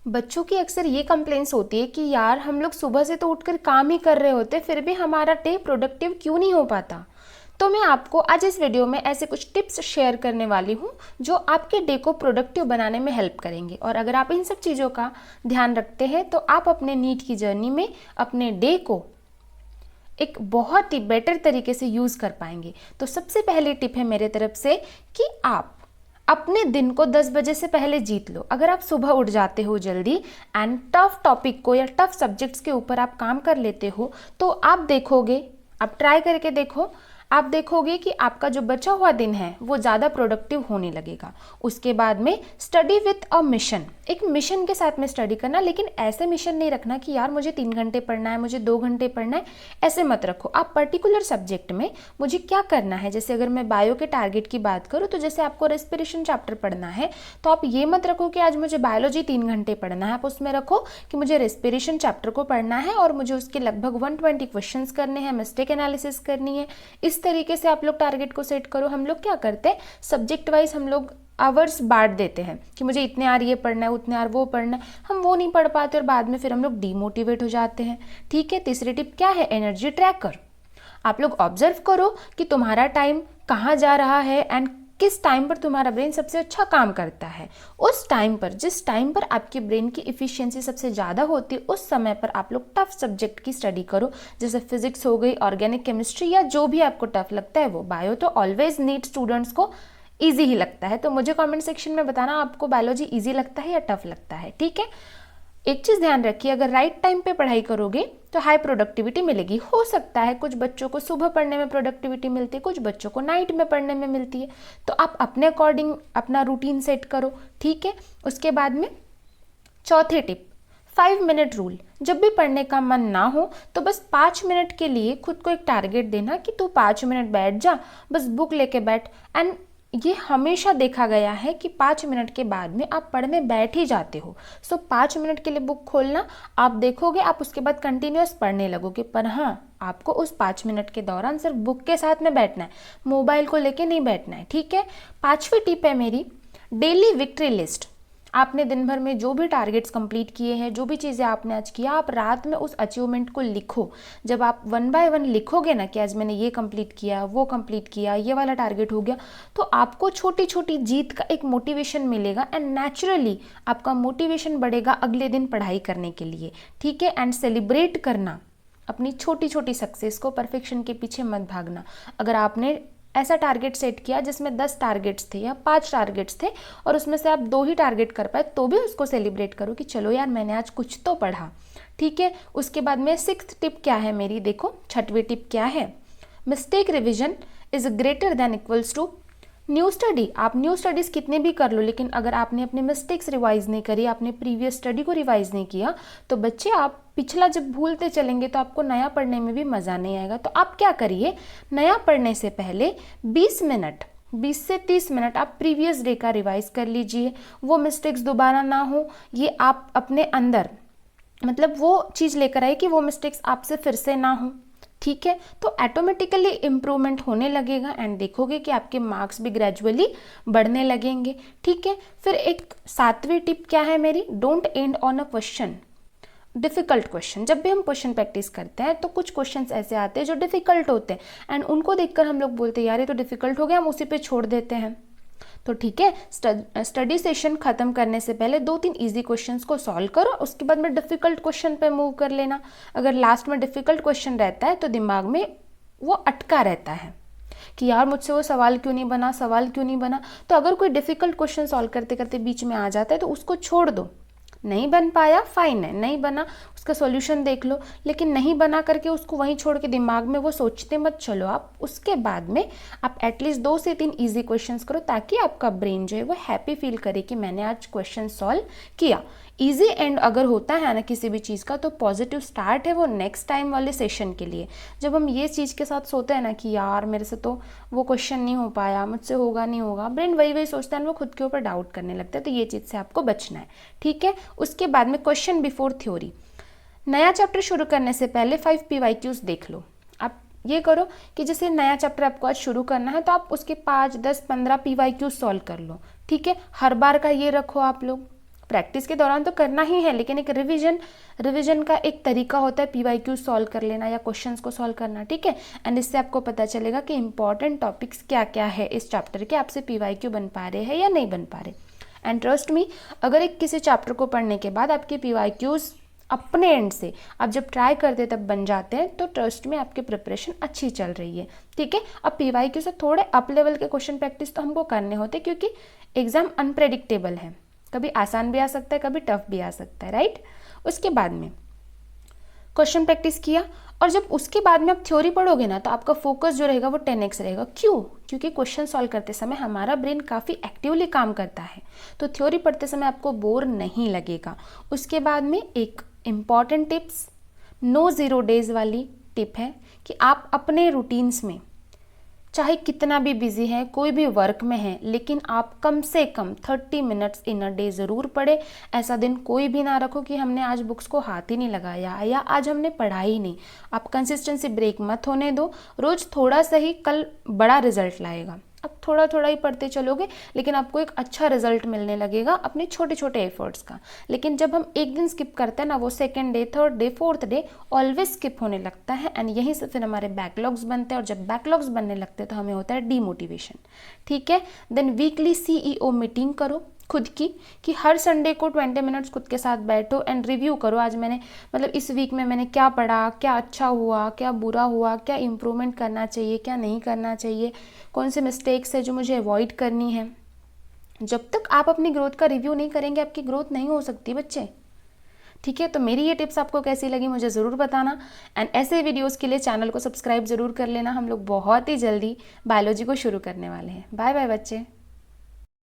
बच्चों की अक्सर ये कंप्लेंट्स होती है कि यार हम लोग सुबह से तो उठकर काम ही कर रहे होते फिर भी हमारा डे प्रोडक्टिव क्यों नहीं हो पाता। तो मैं आपको आज इस वीडियो में ऐसे कुछ टिप्स शेयर करने वाली हूँ जो आपके डे को प्रोडक्टिव बनाने में हेल्प करेंगे। और अगर आप इन सब चीज़ों का ध्यान रखते हैं तो आप अपने नीट की जर्नी में अपने डे को एक बहुत ही बेटर तरीके से यूज़ कर पाएंगे। तो सबसे पहली टिप है मेरे तरफ से कि आप अपने दिन को 10 बजे से पहले जीत लो। अगर आप सुबह उठ जाते हो जल्दी एंड टफ टॉपिक को या टफ सब्जेक्ट्स के ऊपर आप काम कर लेते हो तो आप देखोगे, आप ट्राई करके देखो, आप देखोगे कि आपका जो बचा हुआ दिन है वो ज़्यादा प्रोडक्टिव होने लगेगा। उसके बाद में स्टडी विथ अ मिशन, एक मिशन के साथ में स्टडी करना, लेकिन ऐसे मिशन नहीं रखना कि यार मुझे 3 घंटे पढ़ना है, मुझे 2 घंटे पढ़ना है, ऐसे मत रखो। आप पर्टिकुलर सब्जेक्ट में मुझे क्या करना है, जैसे अगर मैं बायो के टारगेट की बात करूँ तो जैसे आपको रेस्पिरेशन चैप्टर पढ़ना है तो आप ये मत रखो कि आज मुझे बायोलॉजी 3 घंटे पढ़ना है। आप उसमें रखो कि मुझे रेस्पिरेशन चैप्टर को पढ़ना है और मुझे उसके लगभग 120 क्वेश्चन करने हैं, मिस्टेक एनालिसिस करनी है। इस तरीके से आप लोग टारगेट को सेट करो। हम लोग क्या करते हैं, सब्जेक्ट वाइज हम लोग आवर्स बांट देते हैं कि मुझे इतने आर ये पढ़ना है, उतने आर वो पढ़ना है। हम वो नहीं पढ़ पाते और बाद में फिर हम लोग डीमोटिवेट हो जाते हैं। ठीक है, तीसरी टिप क्या है, एनर्जी ट्रैकर। आप लोग ऑब्जर्व करो कि तुम्हारा टाइम कहाँ जा रहा है एंड किस टाइम पर तुम्हारा ब्रेन सबसे अच्छा काम करता है। उस टाइम पर, जिस टाइम पर आपके ब्रेन की इफिशियंसी सबसे ज़्यादा होती है, उस समय पर आप लोग टफ सब्जेक्ट की स्टडी करो। जैसे फिजिक्स हो गई, ऑर्गेनिक केमिस्ट्री, या जो भी आपको टफ लगता है वो। बायो तो ऑलवेज नीड स्टूडेंट्स को ईजी ही लगता है। तो मुझे कमेंट सेक्शन में बताना आपको बायोलॉजी ईजी लगता है या टफ लगता है। ठीक है, एक चीज़ ध्यान रखिए, अगर राइट टाइम पे पढ़ाई करोगे तो हाई प्रोडक्टिविटी मिलेगी। हो सकता है कुछ बच्चों को सुबह पढ़ने में प्रोडक्टिविटी मिलती है, कुछ बच्चों को नाइट में पढ़ने में मिलती है। तो आप अपने अकॉर्डिंग अपना रूटीन सेट करो। ठीक है, उसके बाद में चौथी टिप, 5 मिनट रूल। जब भी पढ़ने का मन ना हो तो बस 5 मिनट के लिए खुद को एक टारगेट देना कि तू 5 मिनट बैठ जा, बस बुक लेके बैठ। एंड ये हमेशा देखा गया है कि 5 मिनट के बाद में आप पढ़ने बैठ ही जाते हो। सो 5 मिनट के लिए बुक खोलना, आप देखोगे आप उसके बाद कंटिन्यूअस पढ़ने लगोगे। पर हाँ, आपको उस 5 मिनट के दौरान सिर्फ बुक के साथ में बैठना है, मोबाइल को लेके नहीं बैठना है। ठीक है, 5वीं टिप है मेरी, डेली विक्ट्री लिस्ट। आपने दिन भर में जो भी टारगेट्स कंप्लीट किए हैं, जो भी चीज़ें आपने आज किया, आप रात में उस अचीवमेंट को लिखो। जब आप 1 बाय 1 लिखोगे ना कि आज मैंने ये कंप्लीट किया, वो कंप्लीट किया, ये वाला टारगेट हो गया, तो आपको छोटी छोटी जीत का एक मोटिवेशन मिलेगा एंड नेचुरली आपका मोटिवेशन बढ़ेगा अगले दिन पढ़ाई करने के लिए। ठीक है, एंड सेलिब्रेट करना अपनी छोटी छोटी सक्सेस को, परफेक्शन के पीछे मत भागना। अगर आपने ऐसा टारगेट सेट किया जिसमें 10 टारगेट्स थे या 5 टारगेट्स थे और उसमें से आप 2 ही टारगेट कर पाए, तो भी उसको सेलिब्रेट करो कि चलो यार मैंने आज कुछ तो पढ़ा। ठीक है, उसके बाद में 6th टिप क्या है मेरी, देखो 6वीं टिप क्या है, mistake revision is greater than equals to new study. आप न्यू स्टडीज़ कितने भी कर लो, लेकिन अगर आपने अपने मिस्टेक्स रिवाइज नहीं करी, आपने प्रीवियस स्टडी को रिवाइज नहीं किया, तो बच्चे आप पिछला जब भूलते चलेंगे तो आपको नया पढ़ने में भी मज़ा नहीं आएगा। तो आप क्या करिए, नया पढ़ने से पहले 20 मिनट, 20 से 30 मिनट आप प्रीवियस डे का रिवाइज कर लीजिए। वो मिस्टेक्स दोबारा ना हो, ये आप अपने अंदर मतलब वो चीज़ लेकर आए कि वो मिस्टेक्स आपसे फिर से ना हो। ठीक है, तो ऑटोमेटिकली इम्प्रूवमेंट होने लगेगा एंड देखोगे कि आपके मार्क्स भी ग्रेजुअली बढ़ने लगेंगे। ठीक है, फिर एक 7वीं टिप क्या है मेरी, don't and on a question, difficult question. जब भी हम क्वेश्चन प्रैक्टिस करते हैं तो कुछ क्वेश्चंस ऐसे आते हैं जो डिफ़िकल्ट होते हैं एंड उनको देखकर हम लोग बोलते हैं यार ये तो डिफ़िकल्ट हो गया, हम उसी पे छोड़ देते हैं। तो ठीक है, स्टडी सेशन खत्म करने से पहले 2-3 इजी क्वेश्चंस को सॉल्व करो, उसके बाद में डिफ़िकल्ट क्वेश्चन पे मूव कर लेना। अगर लास्ट में डिफ़िकल्ट क्वेश्चन रहता है तो दिमाग में वो अटका रहता है कि यार मुझसे वो सवाल क्यों नहीं बना, सवाल क्यों नहीं बना। तो अगर कोई डिफ़िकल्ट क्वेश्चन सॉल्व करते करते बीच में आ जाता है तो उसको छोड़ दो। नहीं बन पाया फाइन है, नहीं बना उसका सॉल्यूशन देख लो, लेकिन नहीं बना करके उसको वहीं छोड़ के दिमाग में वो सोचते मत चलो आप। उसके बाद में आप एटलीस्ट 2 से 3 इजी क्वेश्चंस करो ताकि आपका ब्रेन जो है वो हैप्पी फील करे कि मैंने आज क्वेश्चन सॉल्व किया। इजी एंड अगर होता है ना किसी भी चीज़ का, तो पॉजिटिव स्टार्ट है वो नेक्स्ट टाइम वाले सेशन के लिए। जब हम ये चीज़ के साथ सोते हैं ना कि यार मेरे से तो वो क्वेश्चन नहीं हो पाया, मुझसे होगा नहीं होगा, ब्रेन वही वही सोचता है, वो खुद के ऊपर डाउट करने लगता है। तो ये चीज़ से आपको बचना है। ठीक है, उसके बाद में क्वेश्चन बिफोर थ्योरी, नया चैप्टर शुरू करने से पहले 5 PYQs देख लो। आप ये करो कि जैसे नया चैप्टर आपको आज शुरू करना है तो आप उसके 5, 10, 15 PYQs सॉल्व कर लो। ठीक है, हर बार का ये रखो आप लोग। प्रैक्टिस के दौरान तो करना ही है, लेकिन एक रिवीजन का एक तरीका होता है पीवाईक्यू सॉल्व कर लेना या क्वेश्चंस को सॉल्व करना, ठीक है। एंड इससे आपको पता चलेगा कि इंपॉर्टेंट टॉपिक्स क्या क्या है इस चैप्टर के, आपसे पीवाईक्यू बन पा रहे हैं या नहीं बन पा रहे। एंड ट्रस्ट मी, अगर एक किसी चैप्टर को पढ़ने के बाद आपके पीवाईक्यूज अपने एंड से आप जब ट्राई करते तब बन जाते हैं, तो ट्रस्ट में आपकी प्रिपरेशन अच्छी चल रही है, ठीक है। अब पीवाईक्यू से थोड़े अप लेवल के क्वेश्चन प्रैक्टिस तो हमको करने होते, क्योंकि एग्जाम अनप्रेडिक्टेबल है, कभी आसान भी आ सकता है, कभी टफ भी आ सकता है, राइट। उसके बाद में क्वेश्चन प्रैक्टिस किया, और जब उसके बाद में आप थ्योरी पढ़ोगे ना, तो आपका फोकस जो रहेगा वो 10x रहेगा। क्यों? क्योंकि क्वेश्चन सॉल्व करते समय हमारा ब्रेन काफ़ी एक्टिवली काम करता है, तो थ्योरी पढ़ते समय आपको बोर नहीं लगेगा। उसके बाद में एक इम्पॉर्टेंट टिप्स, नो 0 डेज वाली टिप है कि आप अपने रूटीन्स में चाहे कितना भी बिजी है, कोई भी वर्क में है, लेकिन आप कम से कम 30 मिनट्स इन अ डे ज़रूर पढ़े। ऐसा दिन कोई भी ना रखो कि हमने आज बुक्स को हाथ ही नहीं लगाया या आज हमने पढ़ा ही नहीं। आप कंसिस्टेंसी ब्रेक मत होने दो, रोज़ थोड़ा सा ही कल बड़ा रिजल्ट लाएगा। अब थोड़ा थोड़ा ही पढ़ते चलोगे, लेकिन आपको एक अच्छा रिजल्ट मिलने लगेगा अपने छोटे छोटे एफर्ट्स का। लेकिन जब हम एक दिन स्किप करते हैं ना, वो second day, third day, fourth day always skip होने लगता है, एंड यहीं से फिर हमारे बैकलॉग्स बनते हैं, और जब बैकलॉग्स बनने लगते हैं तो हमें होता है डीमोटिवेशन, ठीक है। देन वीकली CEO मीटिंग करो खुद की, कि हर संडे को 20 मिनट्स खुद के साथ बैठो एंड रिव्यू करो, आज मैंने मतलब इस वीक में मैंने क्या पढ़ा, क्या अच्छा हुआ, क्या बुरा हुआ, क्या इम्प्रूवमेंट करना चाहिए, क्या नहीं करना चाहिए, कौन से मिस्टेक्स है जो मुझे अवॉइड करनी है। जब तक आप अपनी ग्रोथ का रिव्यू नहीं करेंगे, आपकी ग्रोथ नहीं हो सकती बच्चे, ठीक है। तो मेरी ये टिप्स आपको कैसी लगी मुझे ज़रूर बताना, एंड ऐसे वीडियोस के लिए चैनल को सब्सक्राइब ज़रूर कर लेना। हम लोग बहुत ही जल्दी बायोलॉजी को शुरू करने वाले हैं। बाय बाय बच्चे।